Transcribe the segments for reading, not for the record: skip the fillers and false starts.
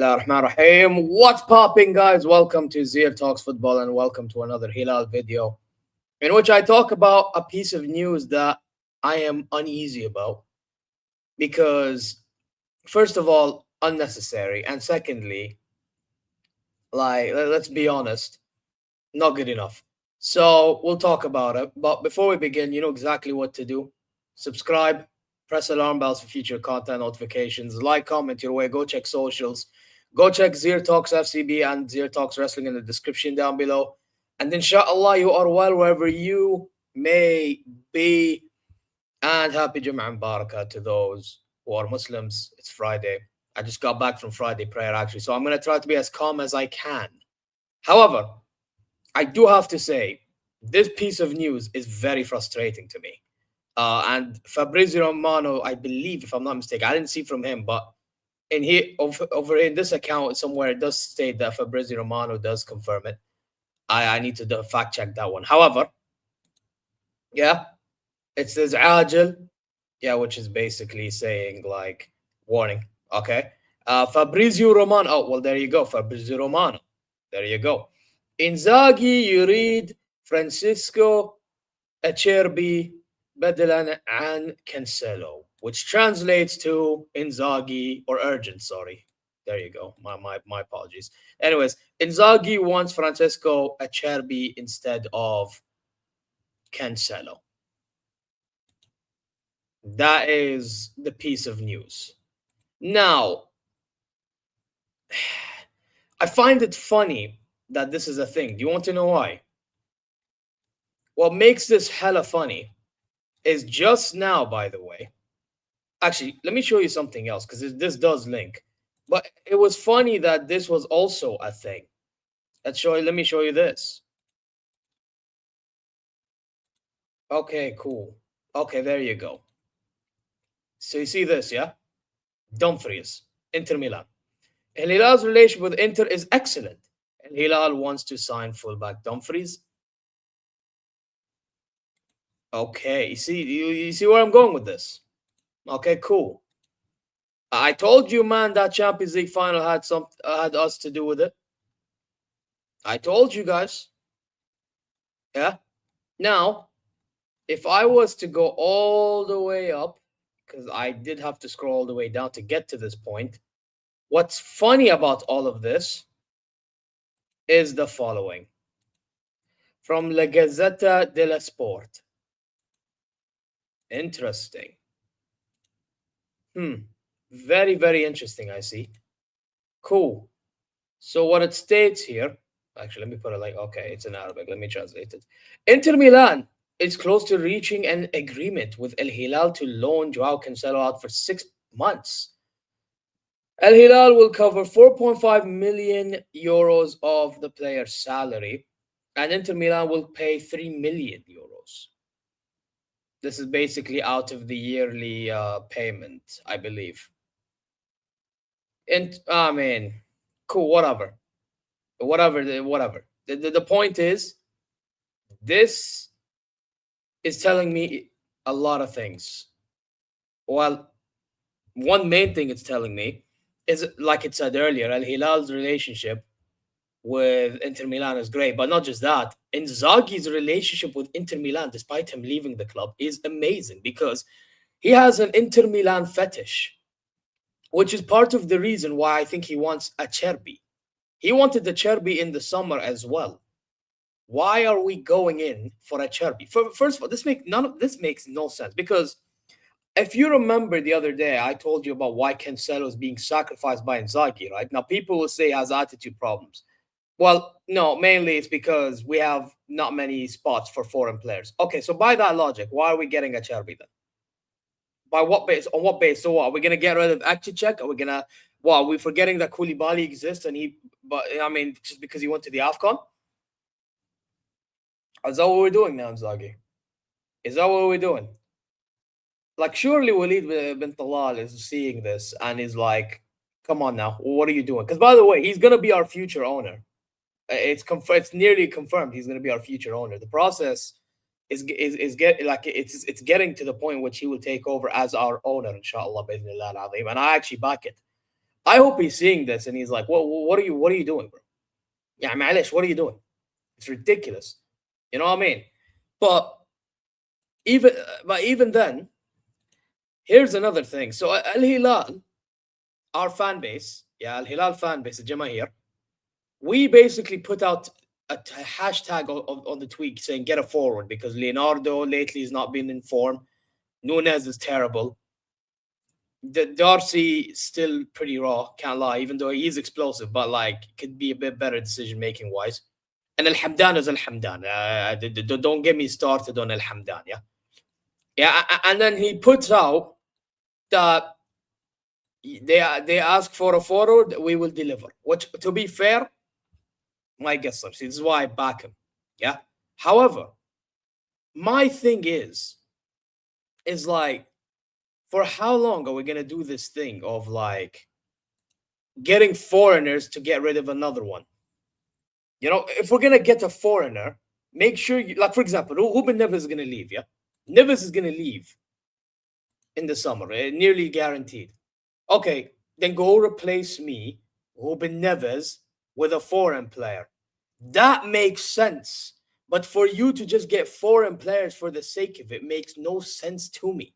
Bismillah ar-Rahman ar-Rahim. What's popping, guys? Welcome to ZeerTalks Football and welcome to another Hilal video in which I talk about a piece of news that I am uneasy about because, first of all, unnecessary, and secondly, let's be honest, not good enough. So we'll talk about it. But before we begin, you know exactly what to do. Subscribe, press alarm bells for future content notifications, like, comment your way, go check socials, go check ZeerTalks FCB and ZeerTalks Wrestling in the description down below. And inshallah, you are well wherever you may be. And happy Jum'ah and Barakah to those who are Muslims. It's Friday. I just got back from Friday prayer, actually. So I'm going to try to be as calm as I can. However, I do have to say, this piece of news is very frustrating to me. And Fabrizio Romano, I believe, if I'm not mistaken, I didn't see from him, but in here over in this account somewhere, it does state that Fabrizio Romano does confirm it. I need to fact check that one. However, yeah, it says Ajil, yeah, which is basically saying like warning. Okay, Fabrizio Romano. Oh, well, there you go, Fabrizio Romano. There you go. Inzaghi يريد Francesco Acerbi بدلا عن Cancelo, which translates to Inzaghi or urgent. Sorry, there you go. My apologies. Anyways, Inzaghi wants Francesco Acerbi instead of Cancelo. That is the piece of news. Now, I find it funny that this is a thing. Do you want to know why? What makes this hella funny is just now, by the way. Actually, let me show you something else because this does link. But it was funny that this was also a thing. Let me show you this. Okay, cool. Okay, there you go. So you see this, yeah? Dumfries, Inter Milan. And Hilal's relationship with Inter is excellent. And Hilal wants to sign fullback Dumfries. Okay, you see where I'm going with this? Okay, cool. I told you, man, that Champions League final had us to do with it. I told you guys. Yeah. Now, if I was to go all the way up, because I did have to scroll all the way down to get to this point, what's funny about all of this is the following. From La Gazzetta dello Sport. Interesting. Very, very interesting, I see. Cool. So what it states here, actually, let me put it like, okay, it's in Arabic. Let me translate it. Inter Milan is close to reaching an agreement with El Hilal to loan Joao Cancelo out for 6 months. El Hilal will cover 4.5 million euros of the player's salary, and Inter Milan will pay 3 million euros. This is basically out of the yearly payment, I believe. And I mean, cool, whatever. The point is, this is telling me a lot of things. Well, one main thing it's telling me is, like it said earlier, Al Hilal's relationship with Inter Milan is great, but not just that. Inzaghi's relationship with Inter Milan, despite him leaving the club, is amazing because he has an Inter Milan fetish, which is part of the reason why I think he wants Acerbi. He wanted Acerbi in the summer as well. Why are we going in for Acerbi? First of all, none of this makes no sense because if you remember the other day, I told you about why Cancelo is being sacrificed by Inzaghi, right? Now, people will say he has attitude problems. Well, no, mainly it's because we have not many spots for foreign players. Okay, so by that logic, why are we getting Acerbi then? By what base? On what base? So what? Are we going to get rid of Akcicek? Are we going to... Well, are we forgetting that Koulibaly exists and but I mean, just because he went to the AFCON? Is that what we're doing now, Inzaghi? Is that what we're doing? Like, surely Walid bin Talal is seeing this and is like, come on now, what are you doing? Because, by the way, he's going to be our future owner. It's nearly confirmed he's going to be our future owner. The process is getting to the point which he will take over as our owner, inshallah, and I actually back it. I hope he's seeing this and he's like, what are you doing, bro? Yeah, معلش, what are you doing? It's ridiculous. You know what I mean? But even then, here's another thing. So Al Hilal, our fan base, yeah, Al Hilal fan base, الجماهير, we basically put out a hashtag on the tweet saying get a forward because Leonardo lately has not been in form. Nunez is terrible. Darcy still pretty raw, can't lie, even though he is explosive, but like could be a bit better decision making wise. And Al Hamdan is Al Hamdan. Don't get me started on Al Hamdan, yeah. Yeah, and then he puts out that they ask for a forward, we will deliver. Which, to be fair, my guess, this is why I back him. Yeah. However, my thing is like, for how long are we gonna do this thing of like getting foreigners to get rid of another one? You know, if we're gonna get a foreigner, make sure you, like, for example, Ruben Neves is gonna leave. Yeah, Neves is gonna leave in the summer, nearly guaranteed. Okay, then go replace me, Ruben Neves, with a foreign player. That makes sense. But for you to just get foreign players for the sake of it makes no sense to me.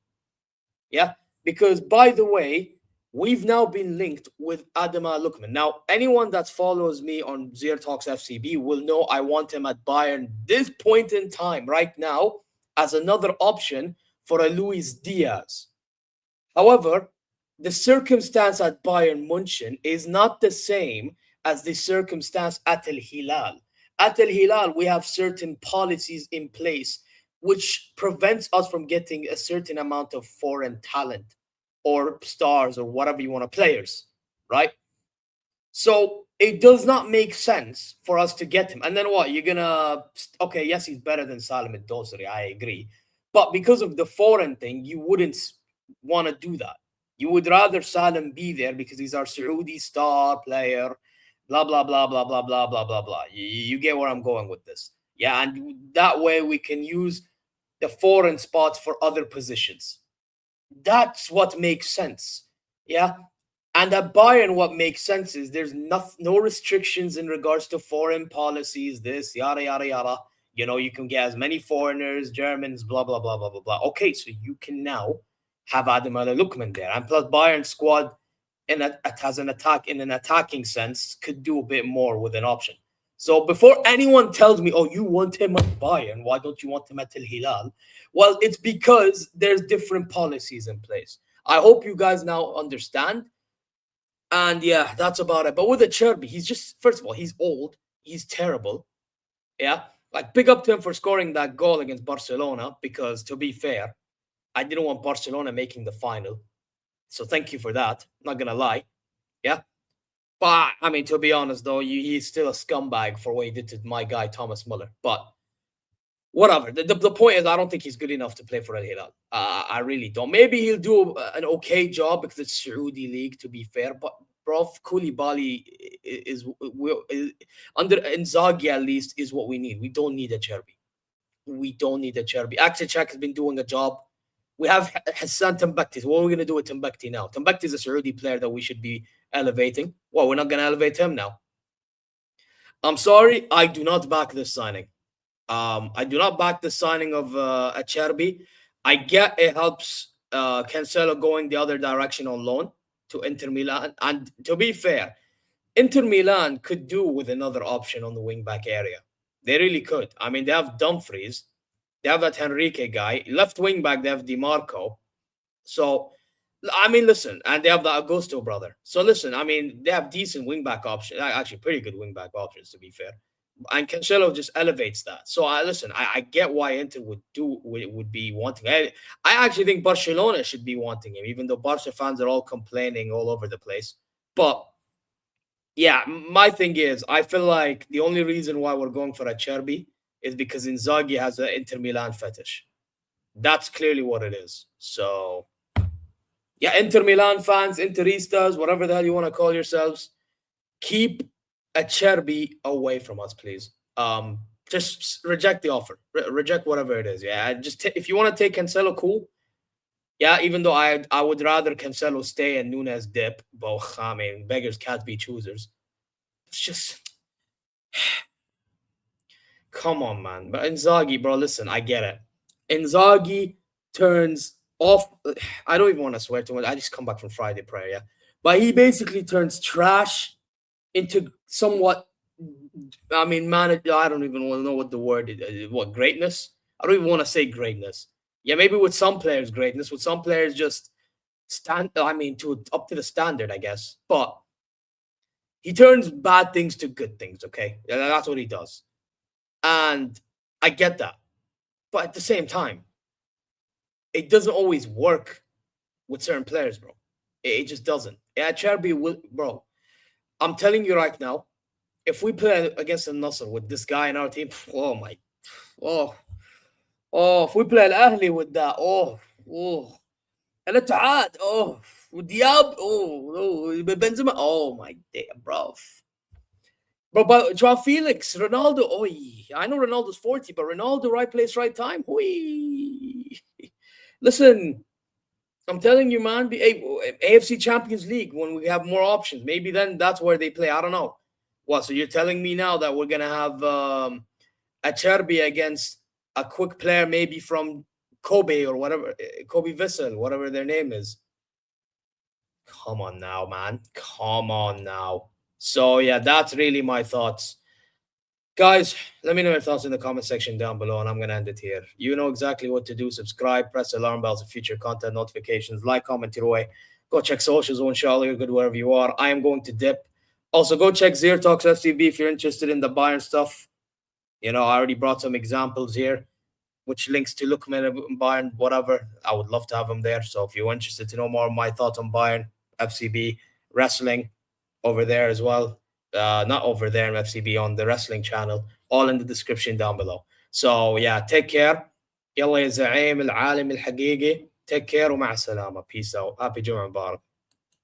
Yeah, because by the way, we've now been linked with Adama Lukman. Now, anyone that follows me on ZeerTalks FCB will know I want him at Bayern this point in time, right now, as another option for a Luis Diaz. However, the circumstance at Bayern München is not the same as the circumstance at Al Hilal. At Al Hilal, we have certain policies in place which prevents us from getting a certain amount of foreign talent or stars or whatever you want to players, right? So it does not make sense for us to get him. And then what? You're gonna okay, yes, he's better than Salim Dosri, I agree. But because of the foreign thing, you wouldn't want to do that. You would rather Salim be there because he's our Saudi star player, blah blah blah blah blah blah blah blah blah. You get where I'm going with this. Yeah, and that way we can use the foreign spots for other positions. That's what makes sense. Yeah. And at Bayern, what makes sense is there's no restrictions in regards to foreign policies, this, yada, yada, yada. You know, you can get as many foreigners, Germans, blah, blah, blah, blah, blah, blah. Okay, so you can now have Adam Al Lukman there. And plus, Bayern squad in an attacking sense could do a bit more with an option. So before anyone tells me, oh, you want him at Bayern, why don't you want him at Al Hilal? Well, it's because there's different policies in place. I hope you guys now understand. And yeah, that's about it. But with Acerbi, he's just, first of all, he's old. He's terrible. Yeah. Like, big up to him for scoring that goal against Barcelona because, to be fair, I didn't want Barcelona making the final. So thank you for that. Not going to lie. Yeah. But, I mean, to be honest, though, he's still a scumbag for what he did to my guy, Thomas Muller. But whatever. The point is, I don't think he's good enough to play for Al Hilal. I really don't. Maybe he'll do an okay job because it's Saudi league, to be fair. But bro, Koulibaly is under Inzaghi at least is what we need. We don't need Acerbi. We don't need Acerbi. Akçacak has been doing a job. We have Hassan Tambakti. What are we going to do with Tambakti now? Tambakti is a Saudi player that we should be elevating. Well, we're not going to elevate him now. I'm sorry. I do not back this signing. I do not back the signing of Acerbi. I get it helps Cancelo going the other direction on loan to Inter Milan. And to be fair, Inter Milan could do with another option on the wing-back area. They really could. I mean, they have Dumfries. They have that Henrique guy. Left wing-back, they have Di Marco. So, I mean, listen. And they have the Augusto brother. So, listen, I mean, they have decent wing-back options. Actually, pretty good wing-back options, to be fair. And Cancelo just elevates that. So I get why Inter would be wanting. I actually think Barcelona should be wanting him, even though Barca fans are all complaining all over the place. But yeah, my thing is, I feel like the only reason why we're going for Acerbi is because Inzaghi has an Inter Milan fetish. That's clearly what it is. So yeah, Inter Milan fans, Interistas, whatever the hell you want to call yourselves, keep Acerbi away from us, please. Just reject the offer. Reject whatever it is. Yeah, just if you want to take Cancelo, cool. Yeah, even though I would rather Cancelo stay and Nunes dip, but I mean, beggars can't be choosers. It's just, come on, man. But Inzaghi, bro, listen, I get it. Inzaghi turns off. I don't even want to swear too much. I just come back from Friday prayer, yeah. But he basically turns trash into somewhat. I mean, man, I don't even want to know what the word is. What, greatness? I don't even want to say greatness. Yeah, maybe with some players, greatness. With some players, just stand. I mean, to up to the standard, I guess. But he turns bad things to good things. Okay, yeah, that's what he does, and I get that. But at the same time, it doesn't always work with certain players, bro. It just doesn't. Yeah, Acerbi will, bro. I'm telling you right now, if we play against Al Nasser with this guy in our team, oh my, oh, if we play Al Ahli with that, الاتحاد, ودياب, Benzema, oh my day, bro. But Joao Felix, Ronaldo, I know Ronaldo's 40, but Ronaldo, right place, right time. Listen, I'm telling you, man, the AFC Champions League, when we have more options, maybe then that's where they play. I don't know. What? So you're telling me now that we're gonna have Acerbi against a quick player, maybe from Kobe or whatever, Kobe Vissel, whatever their name is. Come on now, man. Come on now. So yeah, that's really my thoughts. Guys, let me know your thoughts in the comment section down below, and I'm going to end it here. You know exactly what to do. Subscribe, press alarm bells for future content notifications, like, comment your way. Go check socials, inshallah, you're good wherever you are. I am going to dip. Also, go check ZeerTalks FCB if you're interested in the Bayern stuff. You know, I already brought some examples here, which links to Lukman, Bayern, whatever. I would love to have them there. So if you're interested to know more of my thoughts on Bayern, FCB, wrestling, over there as well. Not over there in FCB, on the wrestling channel, all in the description down below. So yeah, take care. يلا يا زعيم العالم الحقيقي. Take care ومع السلامة. Peace out. Happy Jum'ah Mubarak.